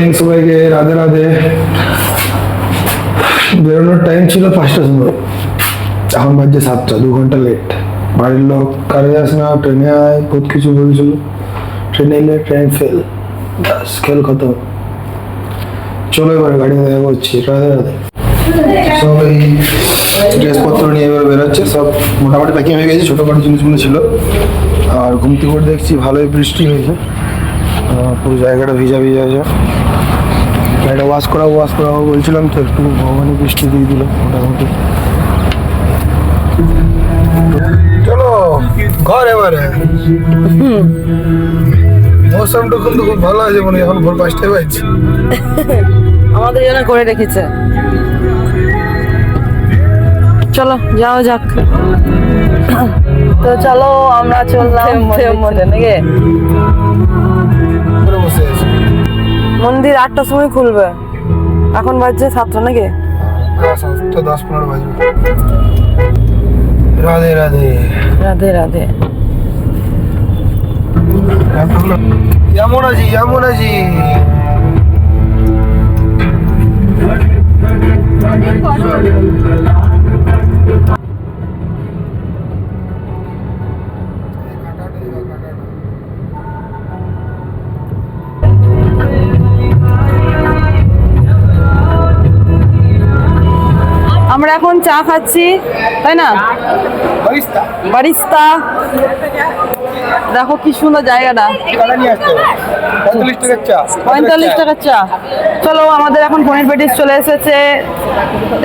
Morning, সবাইকে রাধে রাধে। বেরোনোর time ছিল 5টার সময়, এখন বাজছে 7টা, 2 ঘন্টা লেট। বাড়ির লোক কারে যাস না, ট্রেনে আয়, বহুত কিছু বলছিল। ট্রেনে এলে ট্রেন ফেল, ব্যাস খেল খতম। চলো এবার গাড়ি দেখা করছি। রাধে রাধে। সব এই ড্রেসপত্র নিয়ে এবার বেরোচ্ছে, সব মোটামুটি প্যাকিং হয়ে গেছে। ছোটোখাটো জিনিসগুলো ছিল। আর ঘুমতি করে দেখছি ভালোই বৃষ্টি হয়েছে, পুরো জায়গাটা ভিজা ভিজা আছে। গাড়িটা ওয়াশ করাবো বলছিলাম, তো একটু ভগবানই বৃষ্টি দিয়ে দিল মোটামুটি। চলো ঘর এবারে। মৌসুমটা কিন্তু খুব ভালো আছে, মানে এখন ভোর 5টায় বাজছে। আমাদের জন্য করে রেখেছে। চলো যাওয়া যাক। তো চলো আমরা চললাম মন্দিরে নাকি। বসে আছি। মন্দির 8টার সময় খুলবে, এখন বাজছে 7টা নাকি। 10-15 বাজবে। রাধে রাধে। রাধে রাধে। কেমন আছি? আমরা এখন চা খাচ্ছি, তাই না? বারিস্তা। দেখো কি সুন্দর জায়গাটা। 45 টাকার চা। চলো আমাদের এখন পনির পেটিস চলে এসেছে।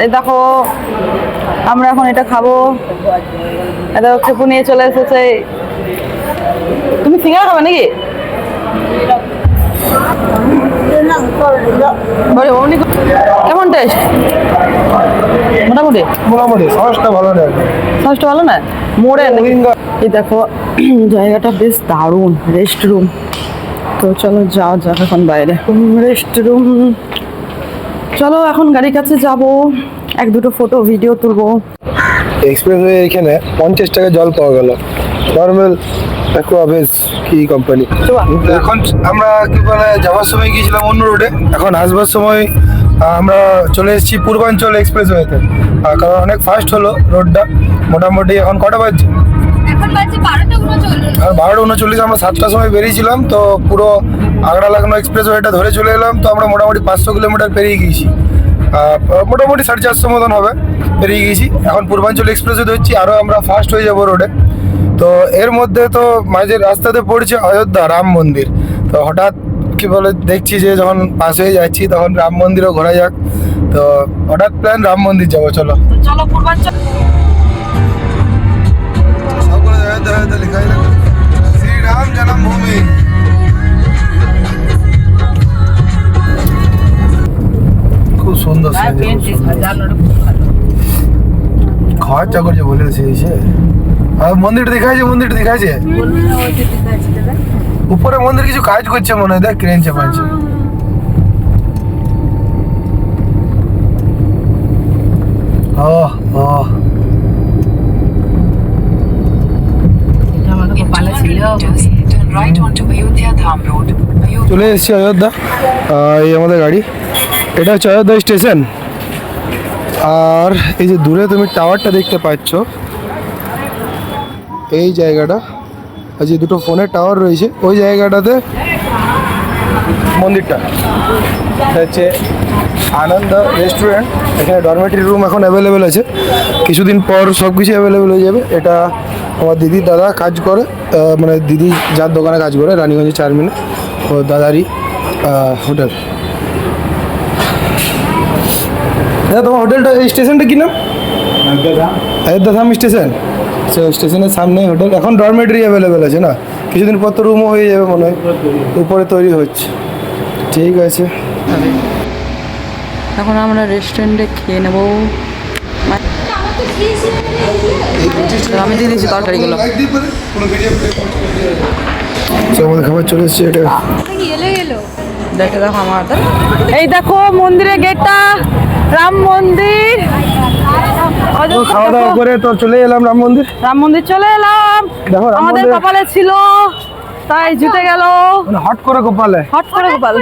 এই দেখো আমরা এখন এটা খাবো। এটা খেপু নিয়ে চলে এসেছে। তুমি সিঙ্গারা খাবে নাকি? কেমন টেস্ট? মোটামুটি সসটা ভালো না। সসটা ভালো না? মোড়ে এই দেখো জায়গাটা বেশ দারুণ, রেস্ট রুম। তো চলো যাওয়া যাক এখন বাইরে। Rest room. চলো এখন গাড়ির কাছে যাব, 1-2 ফটো ভিডিও তুলবো। এক্সপ্রেসওয়ে এখানে 50 টাকা জল পাওয়া গেল, নর্মাল বেশ কি কোম্পানি। এখন আমরা কি বলে যাওয়ার সময় গিয়েছিলাম অন্য রোডে, এখন আসবার সময় আমরা চলে এসেছি পূর্বাঞ্চল এক্সপ্রেসওয়েতে। কারণ অনেক ফাস্ট হলো রোডটা। মোটামুটি এখন কটা বাজছে? এখন বাজে 12:39। আর 12:39 আমরা 7টার সময় বেরিয়েছিলাম, তো পুরো আগ্রা লখনউ এক্সপ্রেসওয়েটা ধরে চলে এলাম। তো আমরা মোটামুটি 500 কিলোমিটার পেরিয়ে গিয়েছি, মোটামুটি 450 মতন হবে পেরিয়ে গিয়েছি। এখন পূর্বাঞ্চল এক্সপ্রেসওয়ে ধরছি, আরও আমরা ফাস্ট হয়ে যাবো রোডে। তো এর মধ্যে তো মাঝের রাস্তাতে পড়ছে অযোধ্যা রাম মন্দির। তো হঠাৎ কি বলে দেখছি যে যখন পাশ হয়ে যাচ্ছি তখন রাম মন্দিরও ঘোরা যাক। তো হঠাৎ প্ল্যান রাম মন্দির যাবো। চলো চলো পূর্বাঞ্চল। সবগুলো জায়গাতে লেখাই লাগে শ্রীরাম জন্মভূমি। খুব সুন্দর খাওয়ার চা করছে বলে সে। আর মন্দিরটা দেখাচ্ছে। উপরে মন্দির কিছু কাজ করছে মনে হয়, দেখ ক্রেন চাপাচ্ছে। চলে এসেছি অযোধ্যা। এই আমাদের গাড়ি, এটা হচ্ছে অযোধ্যা স্টেশন। আর এই যে দূরে তুমি টাওয়ারটা দেখতে পাচ্ছ, এই জায়গাটা, আর যে 2টো ফোনের টাওয়ার রয়েছে ওই জায়গাটাতে মন্দিরটা হচ্ছে আনন্দ রেস্টুরেন্ট। এখানে ডরমেটরি রুম এখন অ্যাভেলেবেল আছে, কিছুদিন পর সব কিছু অ্যাভেলেবেল হয়ে যাবে। এটা আমার দিদির দাদা কাজ করে, মানে দিদি যার দোকানে কাজ করে রানীগঞ্জে 4 মিনিট, ও দাদারই হোটেল। দাদা তোমার হোটেলটা, এই স্টেশনটা কি নাম? অযোধ্যা ধাম স্টেশন। স্টেশনের সামনে হোটেল। এখন ডরমেটরি অ্যাভেলেবেল আছে না, কিছুদিন পর তো রুমও হয়ে যাবে মনে হয়, উপরে তৈরি হচ্ছে। ঠিক আছে, এখন আমরা রেস্টুরেন্টে খেয়ে নেবো। আমি দিয়ে দিয়েছি তরকারিগুলো। আমাদের খাবার চলে এসছে। এটা দেখে দেখো আমার হাতে। এই দেখো মন্দিরের গেটটা, রাম মন্দির। খাওয়া দাওয়া করে তো চলে এলাম রাম মন্দির। চলে এলাম। দেখো আমাদের কপালে ছিল তাই জিতে গেল মানে হট করে কপালে হট করে কপাল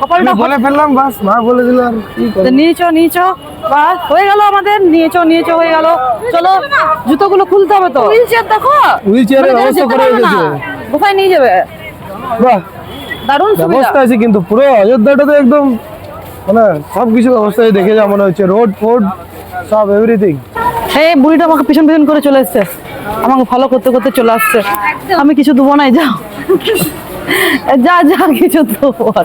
কপালটা আমি বলে ফেললাম, বাস মা বলে দিল আর কি তো করে। নিয়েছো বাস হয়ে গেল আমাদের নিয়েছো হয়ে গেল। চলো জুতোগুলো খুলতে হবে তো হুইল চেয়ার দেখো হুইল চেয়ারের মানে ব্যবস্থা যেতে করে পারবে না। রেখেছে। কোথায় নিয়ে যাবে? বাহ, দারুণ সুবিধা। ব্যবস্থা আছে কিন্তু পুরো অযোধ্যাটা তো একদম মানে সবকিছু ব্যবস্থায় দেখে যা মনে হচ্ছে, রোড ফোড সব এভরিথিং। এই বুড়িটা আমাকে পিছন করে চলে এসছে, আমাকে ফলো করতে করতে চলে আসছে। আমি কিছু দেবো নাই, যাও যা কিছু দেবো না।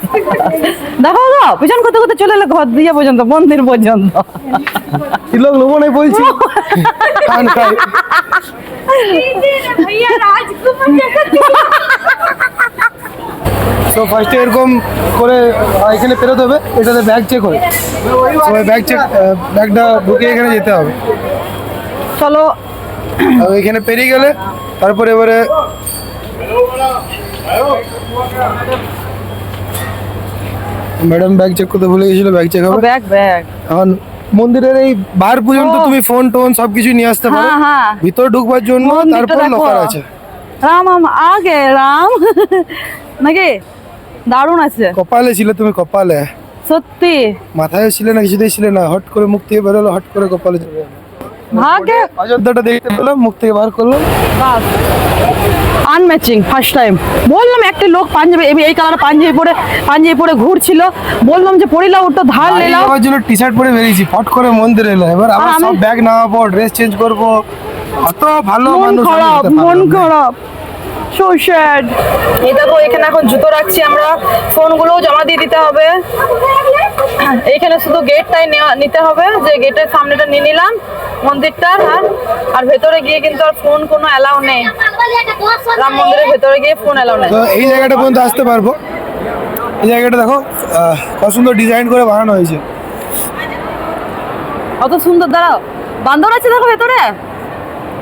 দেখো গো পিছন করতে চলে এলো ঘর দিয়ে পর্যন্ত, মন্দির পর্যন্ত। কি লোক লোবো নাই বলছি খান খাই। भैया राजकुमार जैसा তো ফার্স্টে এরকম করে এখানে ফেরত হবে, এটাতে ব্যাগ চেক হয়, সবাই ব্যাগটা ঢুকে এখানে যেতে হবে। চলো আর এখানে পেরিয়ে গেলে তারপরে এবারে ম্যাডাম ব্যাগ চেক করতে ভুলে গেছিল, ব্যাগ চেক হবে। ব্যাগ এখন মন্দিরের এই বার পর্যন্ত ও। তুমি ফোন টোন সবকিছু নিয়ে আসতে পারো, হ্যাঁ। ভিতর ঢুকবার জন্য মন্দিরটা তারপর দেখো। লকার আছে। রাম আগে রাম নাকি দারুণ আছে কপালে ছিলে তুমি, কপালে সত্যি। মাথায় ছিলে না, কিছুতেই ছিলে না, হট করে মুখ থেকে বেরোলো, হট করে কপালে চলে গেলো। ভাগে অযোধ্যাটা দেখতে পেলাম, মুখ থেকে বার করলাম। বাস আনম্যাচিং ফার্স্ট টাইম। বললাম একটা লোক পাঞ্জাবি এই কালার পাঞ্জাবি পরে ঘুরছিল, বললাম যে পরিলাও ওটা ধার বাড়ি নিলাম। যাওয়ার জন্য টি শার্ট পরে বেরিয়েছি, ফট করে মন্দিরে এলো, এবার আবার আর আমি- সব ব্যাগ নেওয়ার পর ড্রেস চেঞ্জ করবো, অত ভালো মন মানুষ আমি খারাপ হতে পারলাম না। So sad. এই দেখো এখানে এখন জুতো রাখছি আমরা, ফোনগুলোও জমা দিয়ে দিতে হবে। এইখানে শুধু গেটটাই নিতে হবে, যে গেটের সামনেটা নিয়ে নিলাম মন্দিরটার। আর ভেতরে গিয়ে কিন্তু আর ফোন কোনো অ্যালাউ নেই, রাম মন্দিরের ভেতরে গিয়ে ফোন অ্যালাউ নেই। তো এই জায়গাটা পর্যন্ত আসতে পারবো। এই জায়গাটা দেখো কত সুন্দর ডিজাইন করে বানানো হয়েছে। অত সুন্দর, দাঁড়াও বান্দর আছে দেখো ভেতরে।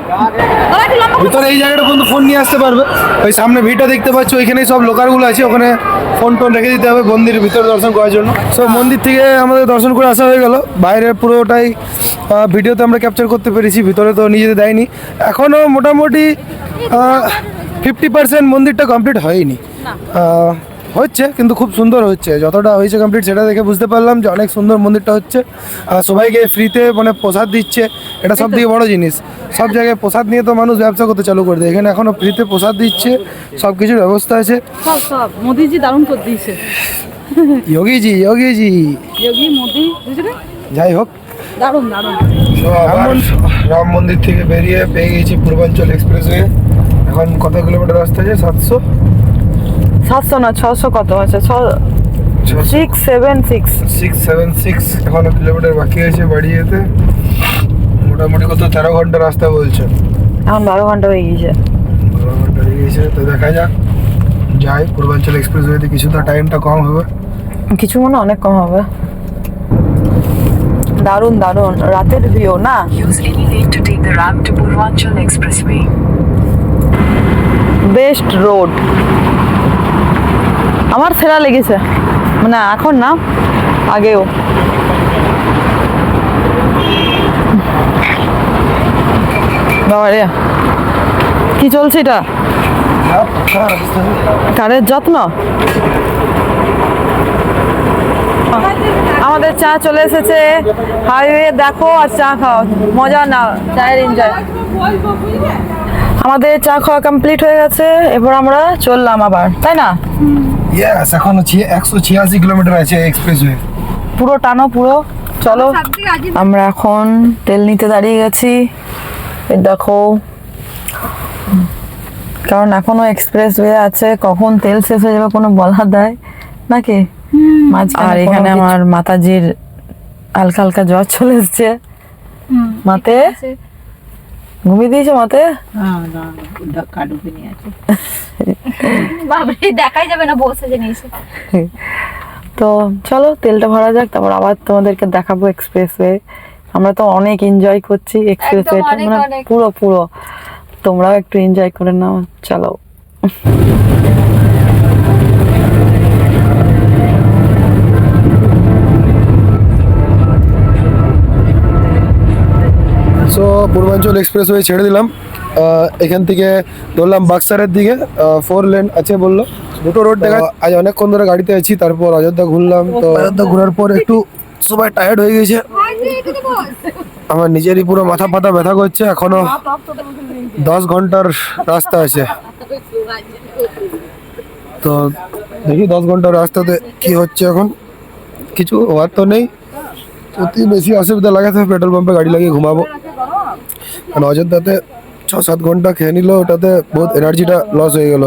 দাঁড়াও, একটু লম্বা করে- ভিতরে এই জায়গাটা পর্যন্ত ফোন নিয়ে আসতে পারবে। ওই সামনে ভিড়টা দেখতে পাচ্ছ, ওইখানে সব লোকারগুলো আছে, ওখানে ফোন টোন রেখে দিতে হবে মন্দিরের ভিতরে দর্শন করার জন্য। সব মন্দির থেকে আমাদের দর্শন করে আসা হয়ে গেল। বাইরে পুরোটাই ভিডিওতে আমরা ক্যাপচার করতে পেরেছি, ভিতরে তো নিজেদের দেয়নি এখনও। মোটামুটি 50% মন্দিরটা কমপ্লিট হয়নি, হচ্ছে কিন্তু খুব সুন্দর হচ্ছে। যতটা হয়েছে কমপ্লিট সেটা দেখে বুঝতে পারলাম যে অনেক সুন্দর মন্দিরটা হচ্ছে। সবাইকে ফ্রিতে মানে প্রসাদ দিচ্ছে, এটা সব থেকে বড় জিনিস। সব জায়গায় প্রসাদ নিয়ে তো মানুষ ব্যবসা করতে চালু করে দেয়, এখানে এখনও ফ্রিতে প্রসাদ দিচ্ছে, সব কিছুর ব্যবস্থা আছে। সব মোদিজি দারুণ করে দিয়েছে। যোগীজি যোগী মোদি বুঝলে, যাই হোক, দারুণ। রাম মন্দির থেকে বেরিয়ে পেয়ে গেছি পূর্বাঞ্চল এক্সপ্রেসওয়ে। এখন কত কিলোমিটার রাস্তা আছে? 700 না 600 কত আছে, 676। 676 এখনো কিলোমিটার বাকি আছে বাড়ি যেতে। মোটামুটি কত 13 ঘন্টা রাস্তা বলছে। এখন 12 ঘন্টা হয়ে গিয়েছে। 12 ঘন্টা হয়ে গেছে, তো দেখা যাক। যাই পূর্বাঞ্চল এক্সপ্রেসওয়েতে কিছুটা টাইমটা কম হবে। কিছু মনে অনেক কম হবে। দারুণ রাতের ভিউ না। Use any lane to take the ramp to Purvanchal Expressway. Best road আমার সেরা লেগেছে, মানে এখন না আগেও। বাবা রে কি চলছে এটা, কারের যত্ন। আমাদের চা চলে এসেছে, হাইওয়ে দেখো আর চা খাও, মজা নাও, চায়ের এনজয়। আমাদের চা খাওয়া কমপ্লিট হয়ে গেছে, এবার আমরা চললাম আবার, তাই না? ইয়েস, এখনো 186 কিলোমিটার আছে এক্সপ্রেসওয়ে। পুরো টানো পুরো, চলো। সবথেকে আজীব আমরা এখন তেল নিতে দাঁড়িয়ে গেছি, এই দেখো, কারণ এখনো এক্সপ্রেসওয়ে আছে, কখন তেল শেষ হয়ে যাবে কোনো বলা দেয় নাকি। আর এখানে আমার মাতাজির হালকা জ্বর চলে এসছে, মাতে ঘুমিয়ে দিয়েছে মাতে। বাবারে দেখাই যাবে না বসে যে নিয়েছে। তো চলো তেলটা ভরা যাক, তারপর আবার তোমাদেরকে দেখাবো এক্সপ্রেসওয়ে। আমরা তো অনেক এনজয় করছি এক্সপ্রেসওয়েটা, অনেক, মানে অনেক। পুরো তোমরাও একটু এনজয় করে নাও, চলো। সো পূর্বাঞ্চল এক্সপ্রেসওয়ে ছেড়ে দিলাম, এখান থেকে ধরলাম বাক্সারের দিকে 4 লেন আছে বললো, দুটো রোড দেখা। আজ অনেকক্ষণ ধরে গাড়িতে আছি, তারপর অযোধ্যা ঘুরলাম। তো অযোধ্যা ঘোরার পর একটু সবাই টায়ার্ড হয়ে গেছে, আমার নিজেরই পুরো মাথা ফাথা ব্যথা করছে। এখনো 10 ঘন্টার রাস্তা আছে, তো দেখি 10 ঘন্টার রাস্তাতে কি হচ্ছে। এখন কিছু হওয়ার তো নেই, যদি বেশি অসুবিধা লাগে তো পেট্রোল পাম্পে গাড়ি লাগিয়ে ঘুমাবো। কারণ অযোধ্যাতে 6-7 ঘন্টা খেয়ে নিল, ওটাতে বহুত এনার্জিটা লস হয়ে গেল।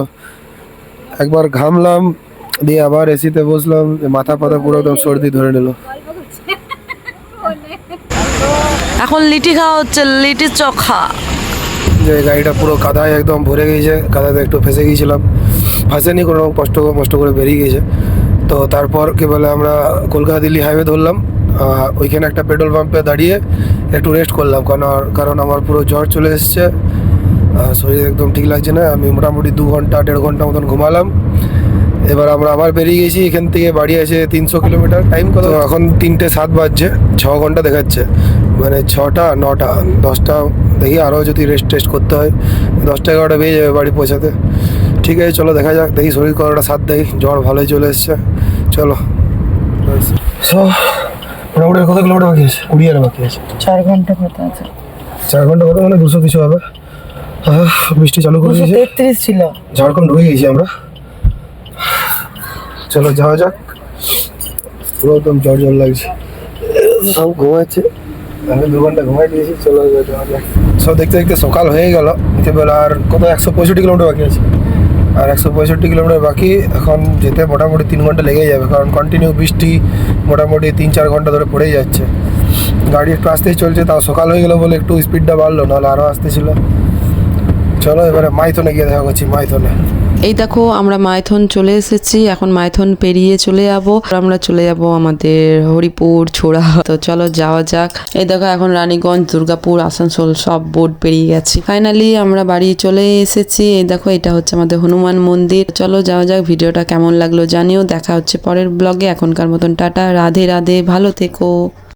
একবার ঘামলাম, দিয়ে আবার এসিতে বসলাম, মাথা পাতা পুরো একদম সর্দি ধরে নিল। এখন লিটি খাওয়া হচ্ছে, লিটি চোখা। যে গাড়িটা পুরো কাদায় একদম ভরে গিয়েছে, কাদাতে একটু ফেসে গিয়েছিলাম, ফাঁসেনি কোনো রকম, কষ্ট করে বেরিয়ে গেছে। তো তারপর কি বলে আমরা কলকাতা দিল্লি হাইওয়ে ধরলাম। ওইখানে একটা পেট্রোল পাম্পে দাঁড়িয়ে একটু রেস্ট করলাম, কারণ আমার পুরো জ্বর চলে এসছে, শরীর একদম ঠিক লাগছে না। আমি মোটামুটি 2-1.5 ঘন্টা মতন ঘুমালাম। এবার আমরা আবার বেরিয়ে গেছি এখান থেকে, বাড়ি আছে 300 কিলোমিটার। টাইম কত এখন? 3:07 বাজছে, 6 ঘন্টা দেখাচ্ছে, মানে 6টা 9টা 10টা। দেখি আরও যদি রেস্ট করতে হয় 10টা-11টা বেজে যাবে বাড়ি পৌঁছাতে। ঠিক আছে, চলো দেখা যাক, দেখি শরীর কতটা সাথ দেয়। জ্বর ভালোই চলে এসছে, চলো। মোটামুটি কত কিলোমিটার বাকি আছে? 20 আর বাকি আছে। 4 ঘন্টা কথা আছে। 4 ঘন্টা কত, মানে 200 কিছু হবে। বৃষ্টি চালু করে দিয়েছে, 233 ছিল। ঝাড়খণ্ড ঢুকে গেছি আমরা। চলো যাওয়া যাক, পুরো একদম জ্বর লাগছে, সব ঘুমাচ্ছে। আমি 2 ঘন্টা ঘুমাই দিয়েছি, চলো এবার যাওয়া যাক। সব দেখতে দেখতে সকাল হয়ে গেল। এবার আর কত 165 কিলোমিটার বাকি আছে, আর 165 কিলোমিটার বাকি। এখন যেতে মোটামুটি 3 ঘন্টা লেগে যাবে, কারণ কন্টিনিউ বৃষ্টি মোটামুটি 3-4 ঘন্টা ধরে পড়েই যাচ্ছে। গাড়ি একটু আসতেই চলছে, তাও সকাল হয়ে গেল বলে একটু স্পিডটা বাড়লো, নাহলে আরও আসতে ছিল। চলো এবারে মাইথনে গিয়ে দেখা করছি, মাইথনে। এই দেখো আমরা মাইথন চলে এসেছি, এখন মাইথন পেরিয়ে চলে যাব, আমরা চলে যাব আমাদের হরিপুর ছোড়া। তো চলো যাওয়া যাক। এই দেখো এখন রানীগঞ্জ, দুর্গাপুর, আসানসোল সব বোর্ড পেরিয়ে গেছি। ফাইনালি আমরা বাড়ি চলে এসেছি। এই দেখো এটা হচ্ছে আমাদের হনুমান মন্দির। চলো যাওয়া যাক। ভিডিওটা কেমন লাগলো জানিও। দেখা হচ্ছে পরের ব্লগে। এখনকার মতন টাটা, রাধে রাধে, ভালো থেকো।